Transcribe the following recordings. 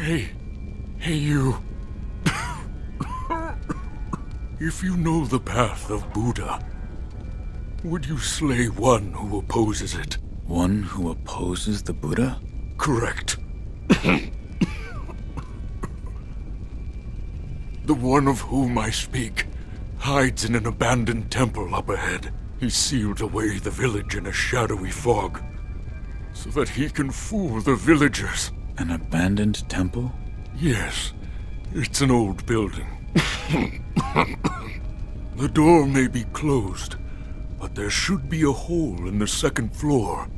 Hey you. If you know the path of Buddha, would you slay one who opposes it? One who opposes the Buddha? Correct. The one of whom I speak hides in an abandoned temple up ahead. He sealed away the village in a shadowy fog, so that he can fool the villagers. An abandoned temple? Yes, it's an old building. The door may be closed, but there should be a hole in the second floor.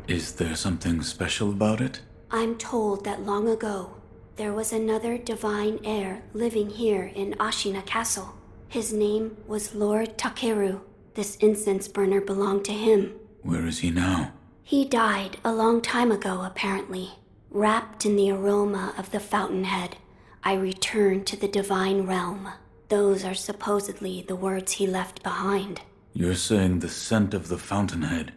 Is there something special about it? I'm told that long ago, there was another divine heir living here in Ashina Castle. His name was Lord Takeru. This incense burner belonged to him. Where is he now? He died a long time ago, apparently. Wrapped in the aroma of the fountainhead, I returned to the divine realm. Those are supposedly the words he left behind. You're saying the scent of the fountainhead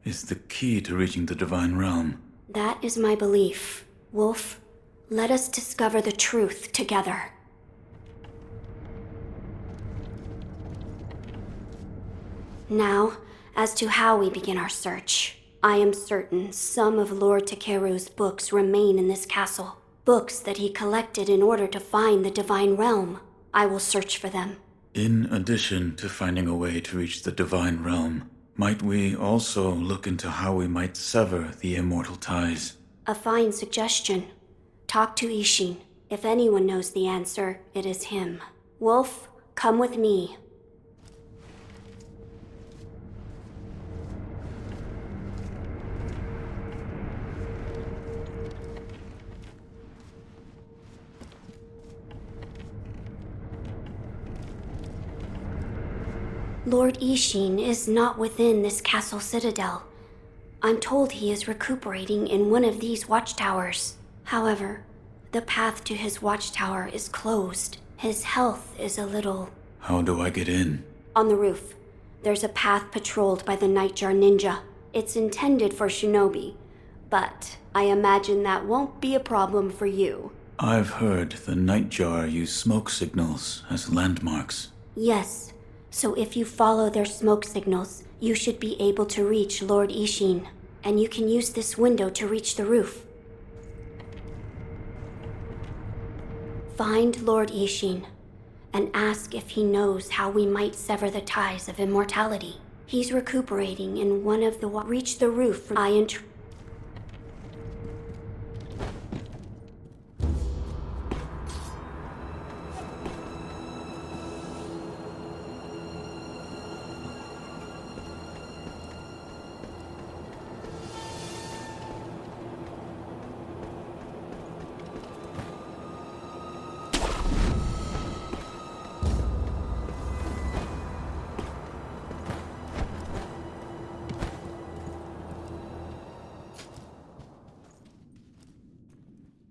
is the key to reaching the divine realm? That is my belief. Wolf, let us discover the truth together. Now, as to how we begin our search, I am certain some of Lord Takeru's books remain in this castle. Books that he collected in order to find the divine realm. I will search for them. In addition to finding a way to reach the divine realm, might we also look into how we might sever the immortal ties? A fine suggestion. Talk to Ishin. If anyone knows the answer, it is him. Wolf, come with me. Lord Ishin is not within this castle citadel. I'm told he is recuperating in one of these watchtowers. However, the path to his watchtower is closed. His health is a little... How do I get in? On the roof, there's a path patrolled by the Nightjar Ninja. It's intended for shinobi, but I imagine that won't be a problem for you. I've heard the Nightjar use smoke signals as landmarks. Yes. So if you follow their smoke signals, you should be able to reach Lord Ishin, and you can use this window to reach the roof. Find Lord Ishin, and ask if he knows how we might sever the ties of immortality. He's recuperating in one of the reach the roof.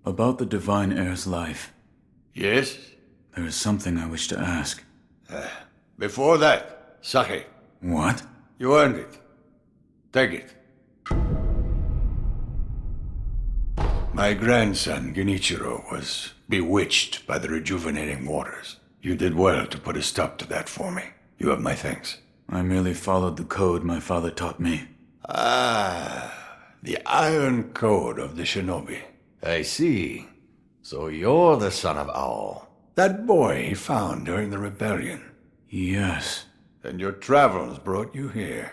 About the divine heir's life. Yes? There is something I wish to ask. Before that, sake. What? You earned it. Take it. My grandson, Genichiro, was bewitched by the rejuvenating waters. You did well to put a stop to that for me. You have my thanks. I merely followed the code my father taught me. Ah, the iron code of the shinobi. I see. So you're the son of Owl. That boy he found during the rebellion. Yes. And your travels brought you here.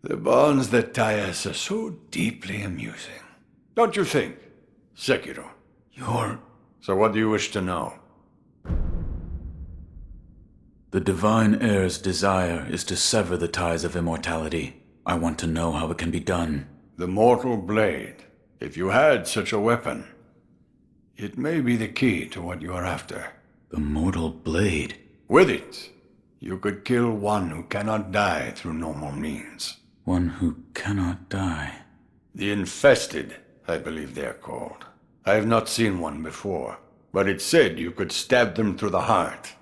The bonds that tie us are so deeply amusing. Don't you think, Sekiro? So what do you wish to know? The divine heir's desire is to sever the ties of immortality. I want to know how it can be done. The mortal blade. If you had such a weapon, it may be the key to what you are after. The mortal blade? With it, you could kill one who cannot die through normal means. One who cannot die. The infested, I believe they are called. I have not seen one before, but it said you could stab them through the heart,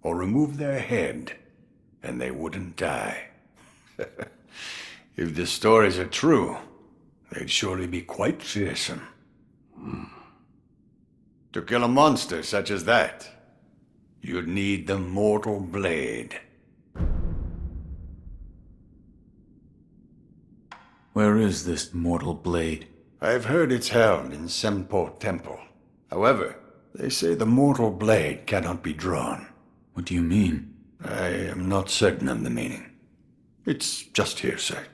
or remove their head, and they wouldn't die. If the stories are true, they'd surely be quite fearsome. To kill a monster such as that, you'd need the mortal blade. Where is this mortal blade? I've heard it's held in Senpo Temple. However, they say the mortal blade cannot be drawn. What do you mean? I am not certain of the meaning. It's just hearsay.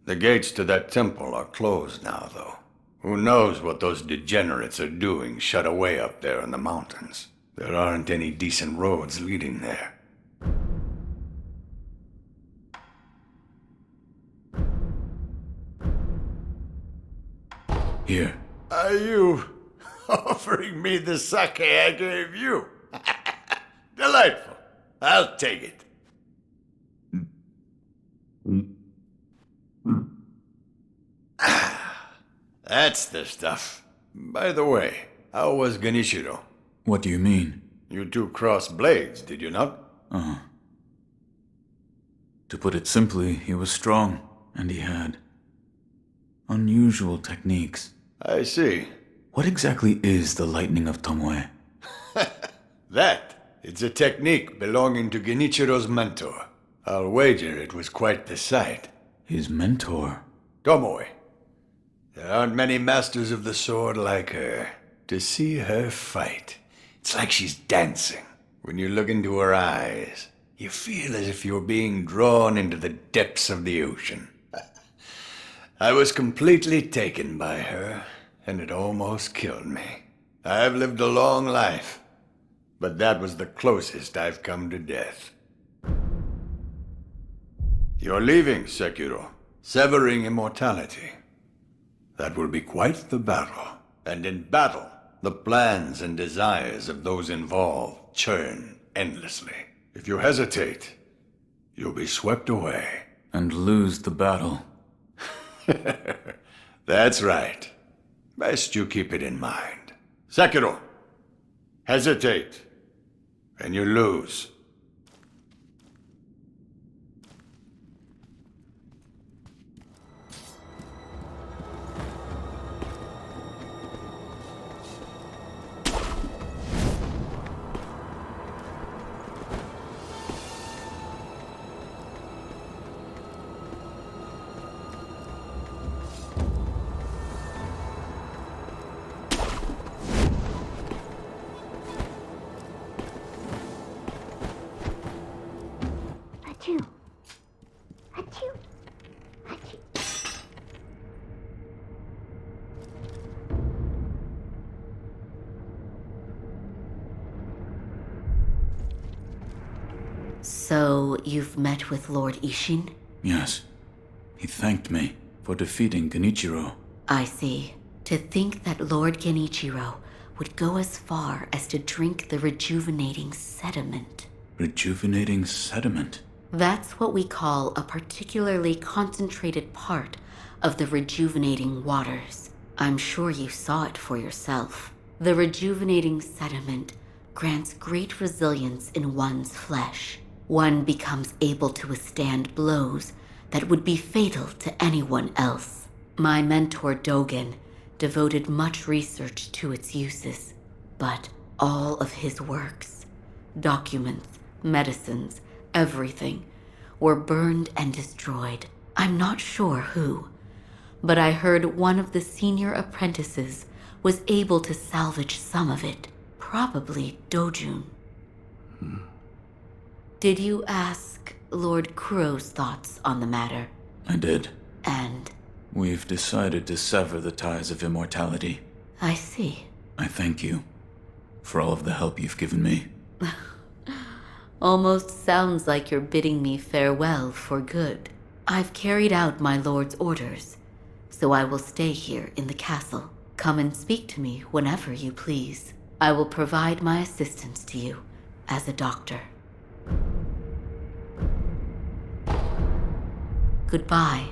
The gates to that temple are closed now, though. Who knows what those degenerates are doing shut away up there in the mountains. There aren't any decent roads leading there. Here. Are you offering me the sake I gave you? Delightful. I'll take it. That's the stuff. By the way, how was Genichiro? What do you mean? You two crossed blades, did you not? To put it simply, he was strong, and he had unusual techniques. I see. What exactly is the lightning of Tomoe? It's a technique belonging to Genichiro's mentor. I'll wager it was quite the sight. His mentor? Tomoe. There aren't many masters of the sword like her. To see her fight, it's like she's dancing. When you look into her eyes, you feel as if you're being drawn into the depths of the ocean. I was completely taken by her, and it almost killed me. I've lived a long life, but that was the closest I've come to death. You're leaving, Sekiro, severing immortality. That will be quite the battle. And in battle, the plans and desires of those involved churn endlessly. If you hesitate, you'll be swept away. And lose the battle. That's right. Best you keep it in mind. Sekiro, hesitate, and you lose. So, you've met with Lord Ishin? Yes. He thanked me for defeating Genichiro. I see. To think that Lord Genichiro would go as far as to drink the rejuvenating sediment. Rejuvenating sediment? That's what we call a particularly concentrated part of the rejuvenating waters. I'm sure you saw it for yourself. The rejuvenating sediment grants great resilience in one's flesh. One becomes able to withstand blows that would be fatal to anyone else. My mentor Dogen devoted much research to its uses, but all of his works, documents, medicines, everything, were burned and destroyed. I'm not sure who, but I heard one of the senior apprentices was able to salvage some of it, probably Dojun. Did you ask Lord Kuro's thoughts on the matter? I did. And? We've decided to sever the ties of immortality. I see. I thank you for all of the help you've given me. Almost sounds like you're bidding me farewell for good. I've carried out my lord's orders, so I will stay here in the castle. Come and speak to me whenever you please. I will provide my assistance to you as a doctor. Goodbye.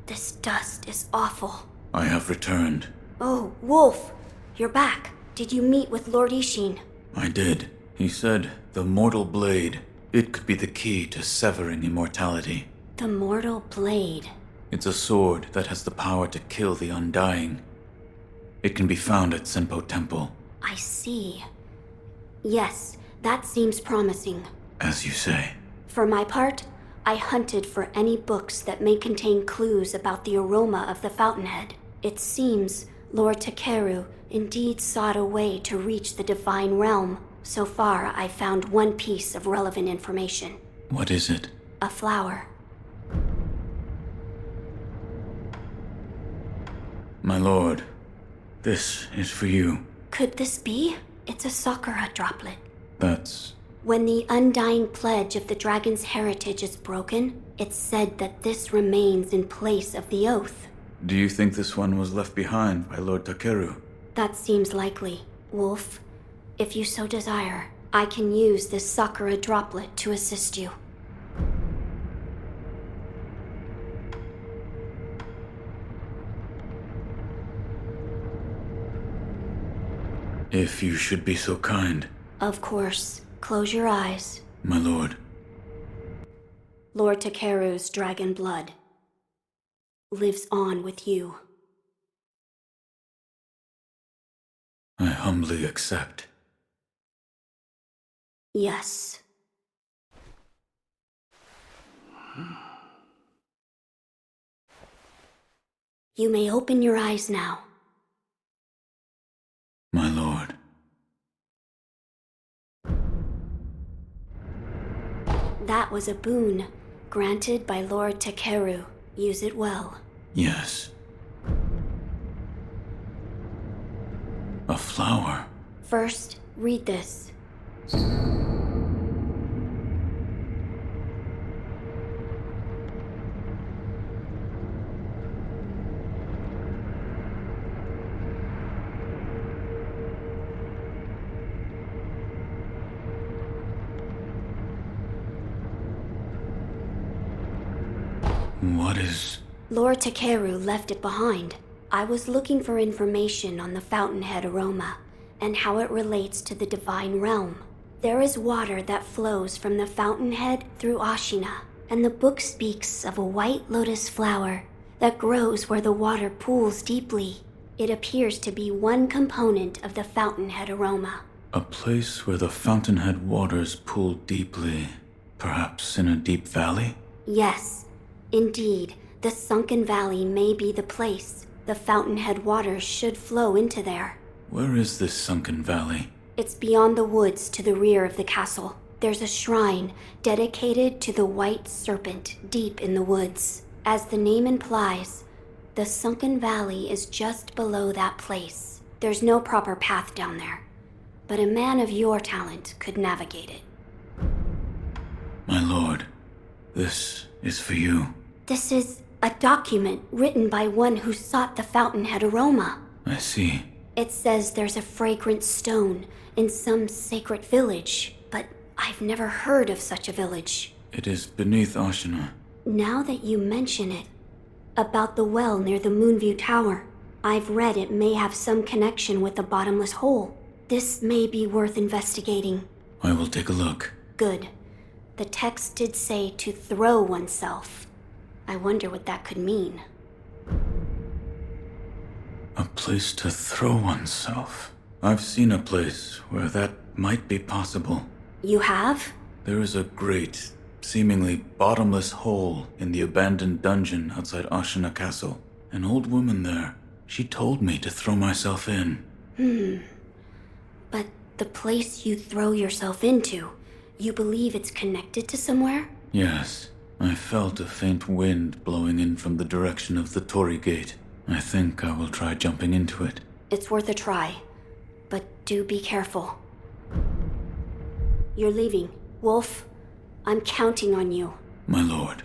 This dust is awful. I have returned. Oh, Wolf, you're back. Did you meet with Lord Ishin? I did. He said the mortal blade, it could be the key to severing immortality. The mortal blade. It's a sword that has the power to kill the undying. It can be found at Senpo Temple. I see. Yes, that seems promising. As you say. For my part, I hunted for any books that may contain clues about the aroma of the fountainhead. It seems Lord Takeru indeed sought a way to reach the divine realm. So far, I've found one piece of relevant information. What is it? A flower. My lord, this is for you. Could this be? It's a sakura droplet. That's... When the undying pledge of the dragon's heritage is broken, it's said that this remains in place of the oath. Do you think this one was left behind by Lord Takeru? That seems likely. Wolf, if you so desire, I can use this sakura droplet to assist you. If you should be so kind. Of course. Close your eyes. My lord. Lord Takeru's dragon blood lives on with you. I humbly accept. Yes. You may open your eyes now. My lord. That was a boon granted by Lord Takeru. Use it well. Yes. A flower. First, read this. What is... Lord Takeru left it behind. I was looking for information on the fountainhead aroma and how it relates to the divine realm. There is water that flows from the fountainhead through Ashina, and the book speaks of a white lotus flower that grows where the water pools deeply. It appears to be one component of the fountainhead aroma. A place where the fountainhead waters pool deeply, perhaps in a deep valley? Yes, indeed. The sunken valley may be the place. The fountainhead waters should flow into there. Where is this sunken valley? It's beyond the woods to the rear of the castle. There's a shrine dedicated to the white serpent deep in the woods. As the name implies, the sunken valley is just below that place. There's no proper path down there, but a man of your talent could navigate it. My lord, this is for you. This is a document written by one who sought the fountainhead aroma. I see. It says there's a fragrant stone in some sacred village, but I've never heard of such a village. It is beneath Ashina. Now that you mention it, about the well near the Moonview Tower, I've read it may have some connection with the bottomless hole. This may be worth investigating. I will take a look. Good. The text did say to throw oneself. I wonder what that could mean. A place to throw oneself. I've seen a place where that might be possible. You have? There is a great, seemingly bottomless hole in the abandoned dungeon outside Ashina Castle. An old woman there. She told me to throw myself in. But the place you throw yourself into, you believe it's connected to somewhere? Yes. I felt a faint wind blowing in from the direction of the Torii Gate. I think I will try jumping into it. It's worth a try, but do be careful. You're leaving. Wolf, I'm counting on you. My lord.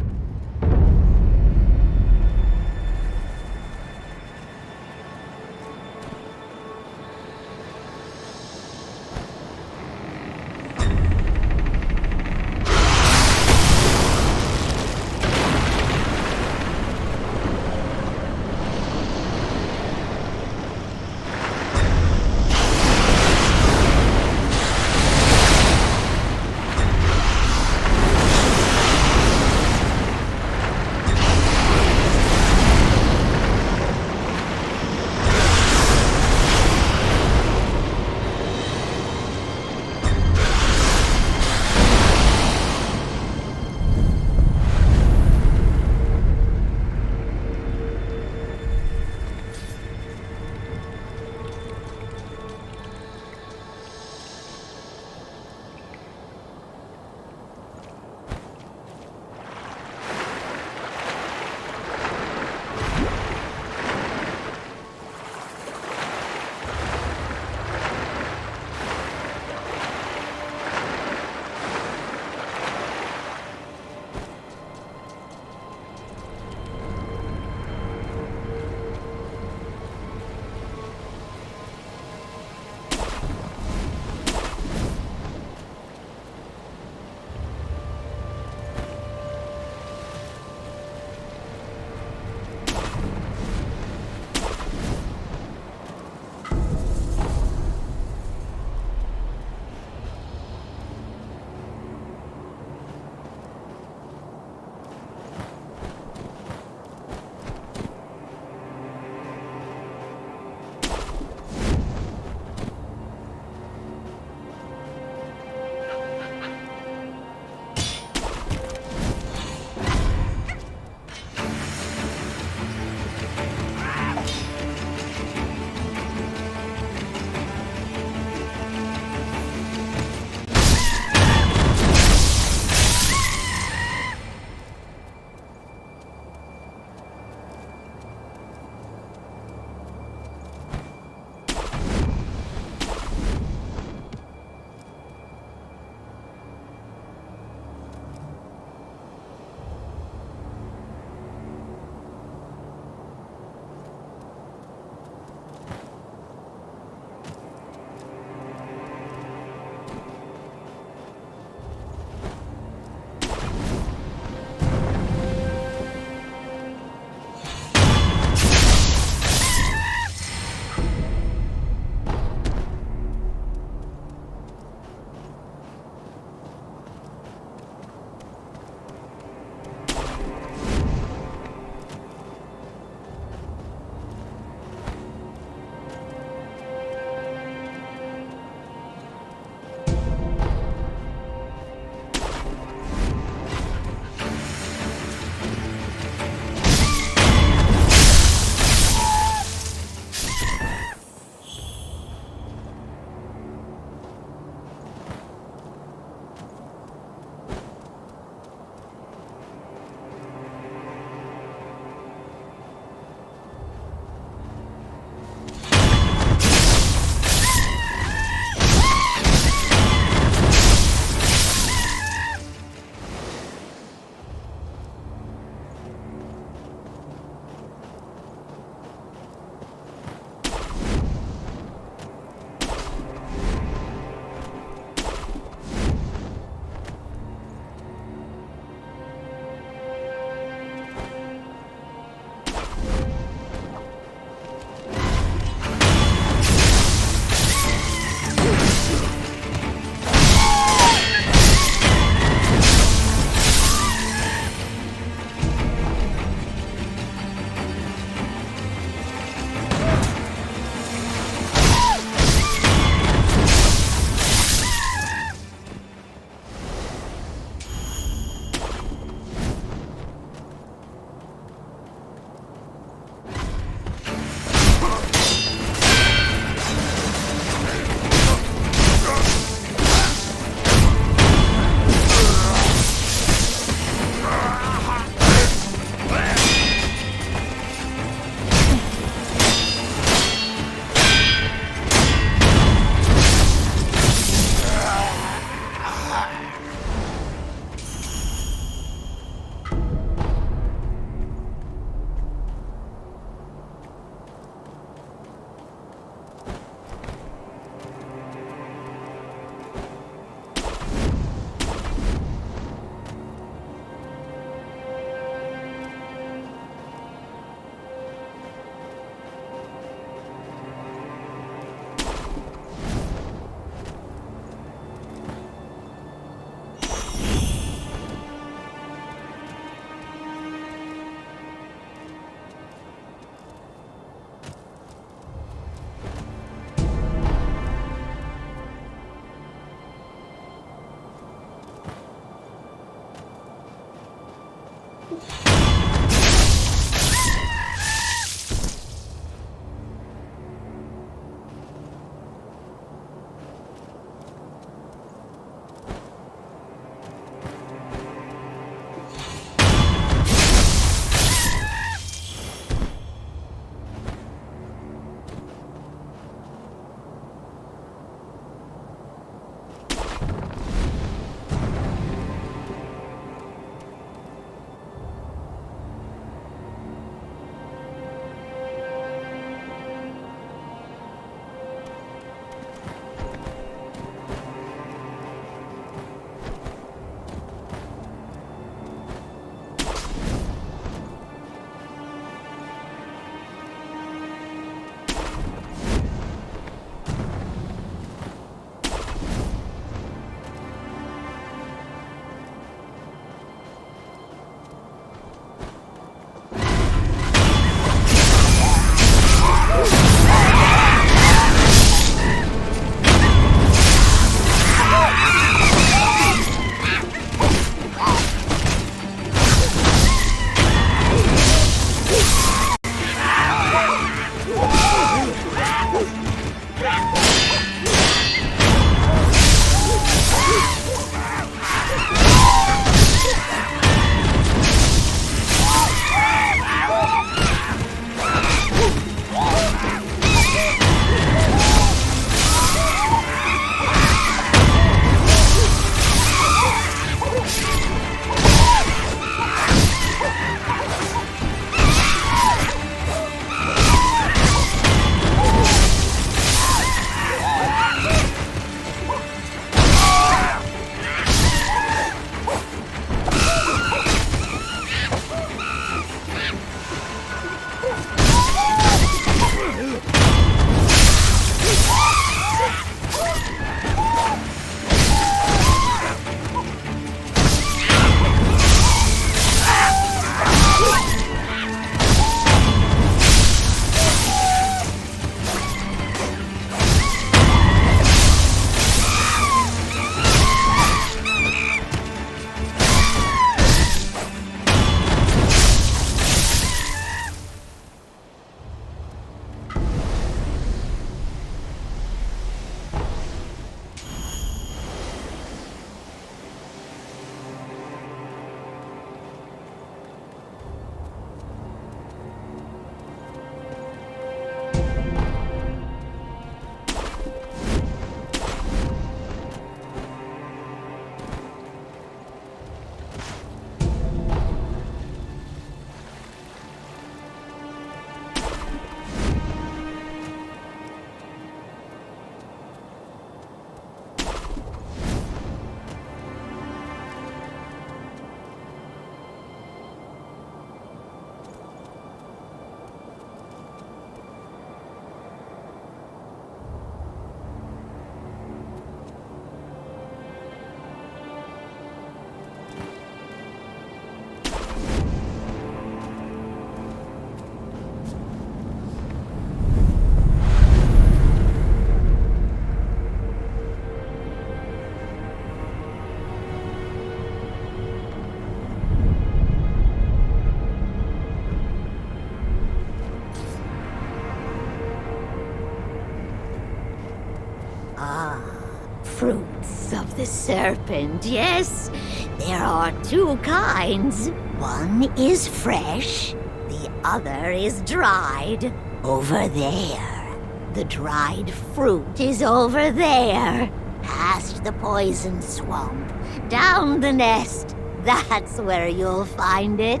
Fruits of the serpent, yes. There are two kinds. One is fresh, the other is dried. Over there. The dried fruit is over there. Past the poison swamp, down the nest. That's where you'll find it.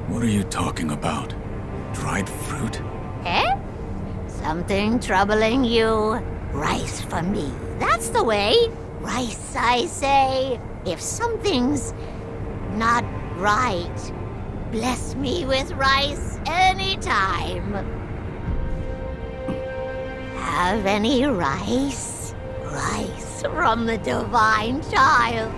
What are you talking about? Dried fruit? Eh? Something troubling you? Rice for me. That's the way. Rice, I say. If something's not right, bless me with rice anytime. Have any rice? Rice from the divine child.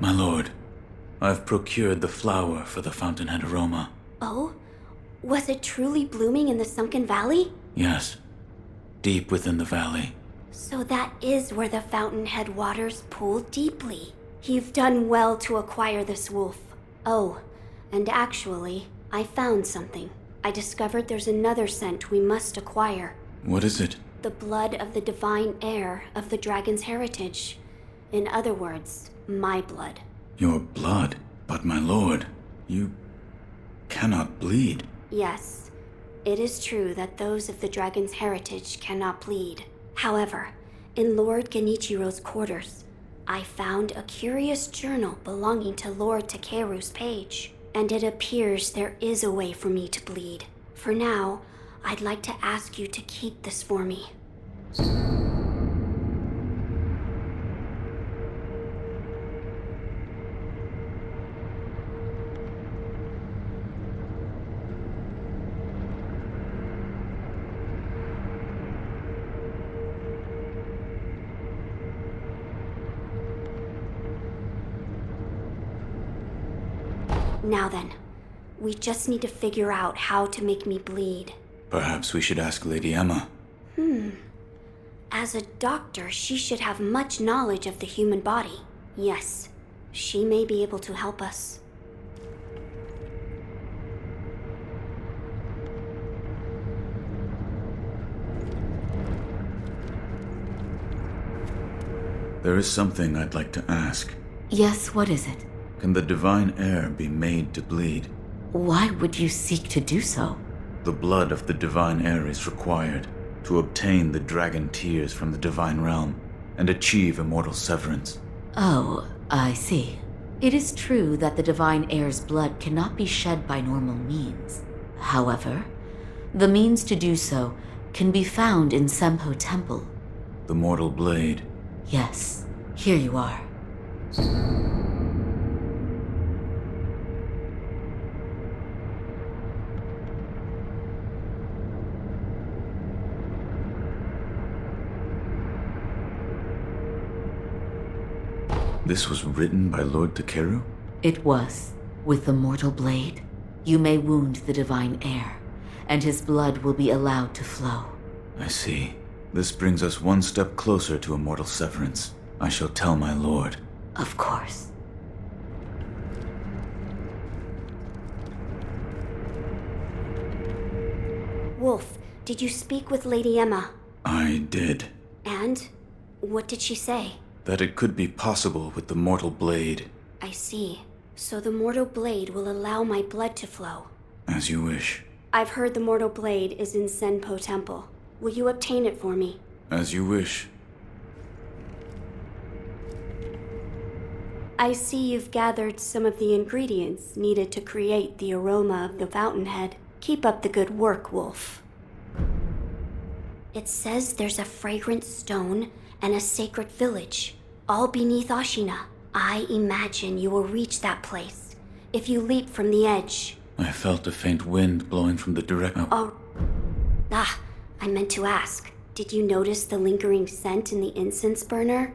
My lord, I've procured the flower for the fountainhead aroma. Oh? Was it truly blooming in the sunken valley? Yes, deep within the valley. So that is where the fountainhead waters pool deeply. You've done well to acquire this wolf. Oh, and actually, I found something. I discovered there's another scent we must acquire. What is it? The blood of the divine heir of the dragon's heritage. In other words, my blood. Your blood? But my lord, you cannot bleed. Yes, it is true that those of the dragon's heritage cannot bleed. However, in Lord Genichiro's quarters, I found a curious journal belonging to Lord Takeru's page, and it appears there is a way for me to bleed. For now, I'd like to ask you to keep this for me. Now then, we just need to figure out how to make me bleed. Perhaps we should ask Lady Emma. As a doctor, she should have much knowledge of the human body. Yes, she may be able to help us. There is something I'd like to ask. Yes, what is it? Can the divine heir be made to bleed? Why would you seek to do so? The blood of the divine heir is required to obtain the dragon tears from the divine realm and achieve immortal severance. Oh, I see. It is true that the divine heir's blood cannot be shed by normal means. However, the means to do so can be found in Senpo Temple. The mortal blade. Yes, here you are. This was written by Lord Takeru? It was. With the mortal blade, you may wound the divine heir, and his blood will be allowed to flow. I see. This brings us one step closer to immortal severance. I shall tell my lord. Of course. Wolf, did you speak with Lady Emma? I did. And? What did she say? That it could be possible with the mortal blade. I see. So the mortal blade will allow my blood to flow. As you wish. I've heard the mortal blade is in Senpo Temple. Will you obtain it for me? As you wish. I see you've gathered some of the ingredients needed to create the aroma of the fountainhead. Keep up the good work, Wolf. It says there's a fragrant stone and a sacred village, all beneath Ashina. I imagine you will reach that place if you leap from the edge. I felt a faint wind blowing from the direction. I meant to ask. Did you notice the lingering scent in the incense burner?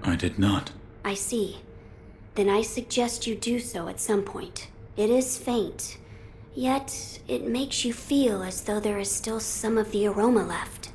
I did not. I see. Then I suggest you do so at some point. It is faint, yet it makes you feel as though there is still some of the aroma left.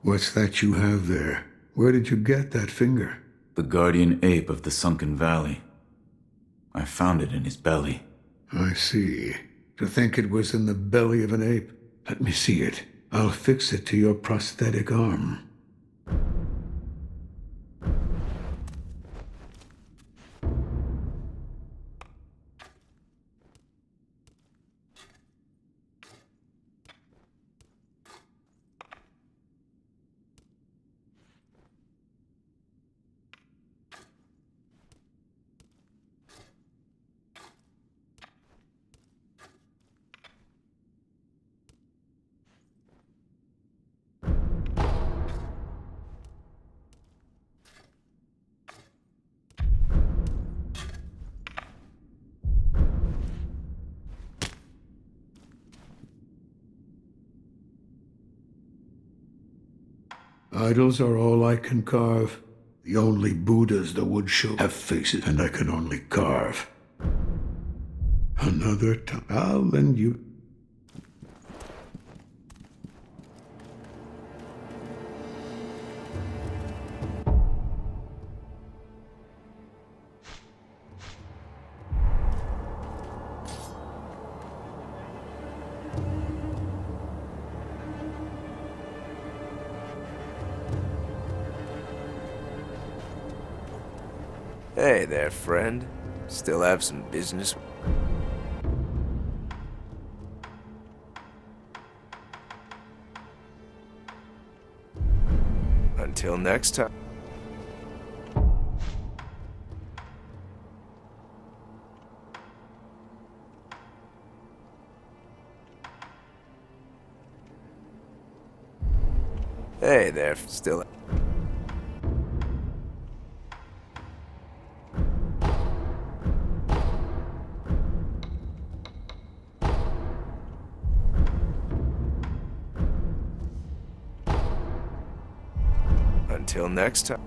What's that you have there? Where did you get that finger? The guardian ape of the sunken valley. I found it in his belly. I see. To think it was in the belly of an ape. Let me see it. I'll fix it to your prosthetic arm. Idols are all I can carve. The only Buddhas the wood show have faces, and I can only carve. Another time. I'll lend you. Hey there, friend. Still have some business? Until next time. Hey there, still... Until next time.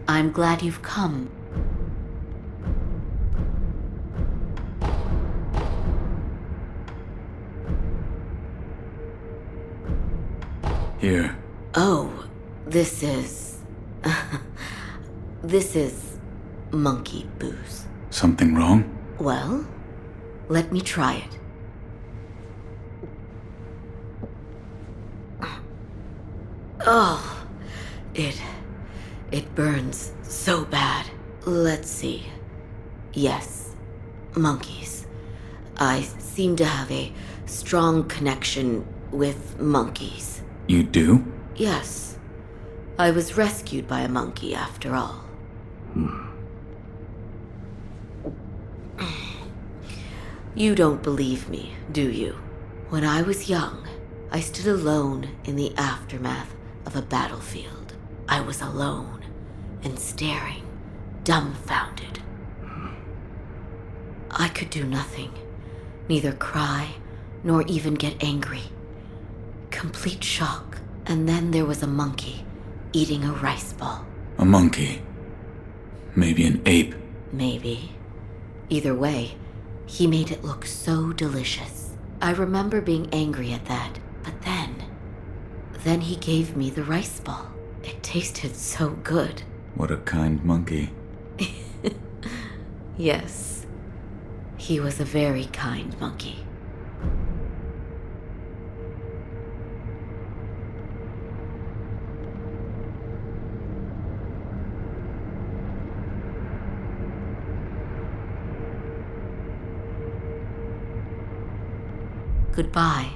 I'm glad you've come. Here. Oh, this is... this is monkey booze. Something wrong? Well, let me try it. Oh, it burns so bad. Let's see. Yes, monkeys. I seem to have a strong connection with monkeys. You do? Yes. I was rescued by a monkey after all. You don't believe me, do you? When I was young, I stood alone in the aftermath of a battlefield. I was alone and staring, dumbfounded. I could do nothing, neither cry nor even get angry. Complete shock. And then there was a monkey eating a rice ball. A monkey? Maybe an ape? Maybe. Either way, he made it look so delicious. I remember being angry at that, but then he gave me the rice ball. It tasted so good. What a kind monkey. Yes, he was a very kind monkey. Goodbye.